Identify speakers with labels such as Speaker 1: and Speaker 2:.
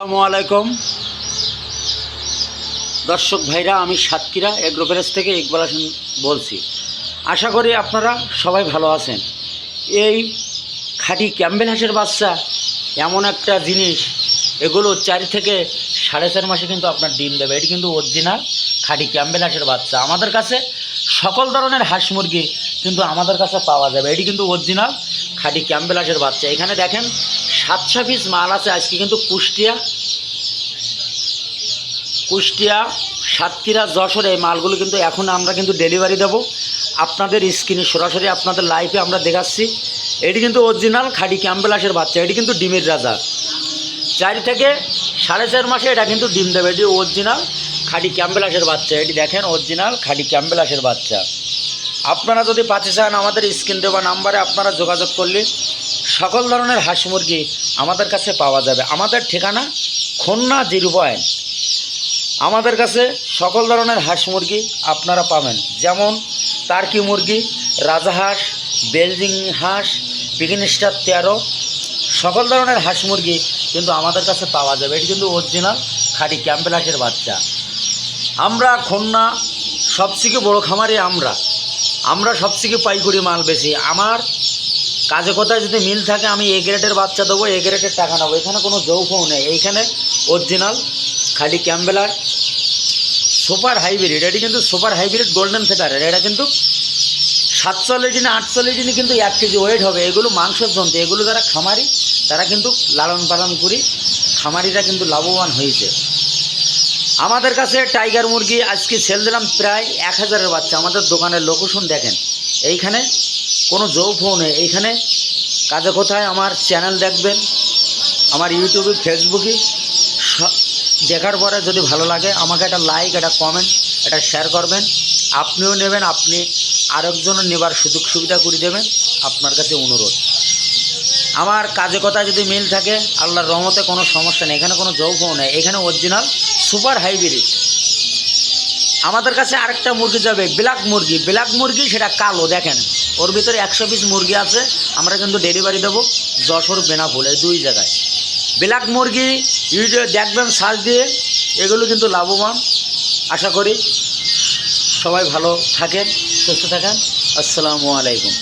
Speaker 1: আসসালামু আলাইকুম দর্শক ভাইরা, আমি সাতক্ষীরা এগ্রো প্যালেস থেকে ইকবাল হোসেন বলছি। আশা করি আপনারা সবাই ভালো আছেন। এই খাঁটি ক্যাম্বেল হাঁসের বাচ্চা এমন একটা জিনিস, এগুলো 4 থেকে 4.5 মাসে কিন্তু আপনার ডিম দেবে। এটি কিন্তু অরিজিনাল খাঁটি ক্যাম্বেল হাঁসের বাচ্চা। আমাদের কাছে সকল ধরনের হাঁস মুরগি কিন্তু আমাদের কাছে পাওয়া যাবে। এটি কিন্তু অরিজিনাল খাঁটি ক্যাম্বেল হাঁসের বাচ্চা। এখানে দেখেন 700 পিস মাল আছে। আজকে কিন্তু কুষ্টিয়া, সাতক্ষীরা, যশোর এই মালগুলো কিন্তু এখন আমরা কিন্তু ডেলিভারি দেবো আপনাদের স্ক্রিনে সরাসরি আপনাদের লাইভে আমরা দেখাচ্ছি। এটি কিন্তু অরিজিনাল খাঁটি ক্যাম্বেল হাঁসের বাচ্চা। এটি কিন্তু ডিমের রাজা। 4 থেকে 4.5 মাসে এটা কিন্তু ডিম দেবে। এটি অরিজিনাল খাঁটি ক্যাম্বেল হাঁসের বাচ্চা। এটি দেখেন অরিজিনাল খাঁটি ক্যাম্বেল হাঁসের বাচ্চা। আপনারা যদি পাতে চান আমাদের স্ক্রিন দেওয়া নাম্বারে আপনারা যোগাযোগ করলে সকল ধরনের হাঁস মুরগি আমাদের কাছে পাওয়া যাবে। আমাদের ঠিকানা খুলনা 0 পয়েন্ট। আমাদের কাছে সকল ধরনের হাঁস মুরগি আপনারা পাবেন, যেমন টার্কি মুরগি, রাজাহাঁস, বেলজিং হাঁস, পিকিং স্টার 13, সকল ধরনের হাঁস মুরগি কিন্তু আমাদের কাছে পাওয়া যাবে। এটি কিন্তু অরিজিনাল খাঁটি ক্যাম্বেল হাঁসের বাচ্চা। আমরা খুলনা সবথেকে বড় খামারে, আমরা সবথেকে পাইকারি মাল বেশি। আমার কাজে কথায় যদি মিল থাকে আমি এ গ্রেডের বাচ্চা দেবো, এ গ্রেডের টাকা নেবো। এখানে কোনো যৌফও নেই। এইখানে অরিজিনাল খাঁটি ক্যাম্বেল আর সুপার হাইব্রিড। এটি কিন্তু সুপার হাইব্রিড গোল্ডেন ফেদারের। এটা কিন্তু 47 দিনে 48 দিনে কিন্তু 1 কেজি ওয়েট হবে। এগুলো মাংসের জন্তু। এগুলো যারা খামারি তারা কিন্তু লালন পালন করি, খামারিরা কিন্তু লাভবান হয়েছে। আমাদের কাছে টাইগার মুরগি আজকে সেল দিলাম প্রায় 1000-এর বাচ্চা। আমাদের দোকানের লোকেশন দেখেন, এইখানে কোনো যৌফও নেই। এইখানে কাজে কোথায় আমার চ্যানেল দেখবেন, আমার ইউটিউবে, ফেসবুকে দেখার পরে যদি ভালো লাগে আমাকে একটা লাইক, একটা কমেন্ট, একটা শেয়ার করবেন। আপনিও নেবেন, আপনি আরেকজনও নেবার সুযোগ সুবিধা করে দেবেন। আপনার কাছে অনুরোধ, আমার কাজে কথা যদি মিল থাকে আল্লাহর রহমতে কোনো সমস্যা নেই। এখানে কোনো যৌফও নেই। এখানে অরিজিনাল সুপার হাইব্রিড। আমাদের কাছে আরেকটা মুরগি যাবে ব্ল্যাক মুরগি, সেটা কালো। দেখেন ওর ভিতরে 100 পিস মুরগি আছে। আমরা কিন্তু ডেলিভারি দেবো যশোর, বেনাপোল, এই 2 জায়গায়। ব্ল্যাক মুরগি ইউটিউবে দেখবেন সার্চ দিয়ে। এগুলো কিন্তু লাভবান। আশা করি সবাই ভালো থাকেন, সুস্থ থাকেন। আসসালামু আলাইকুম।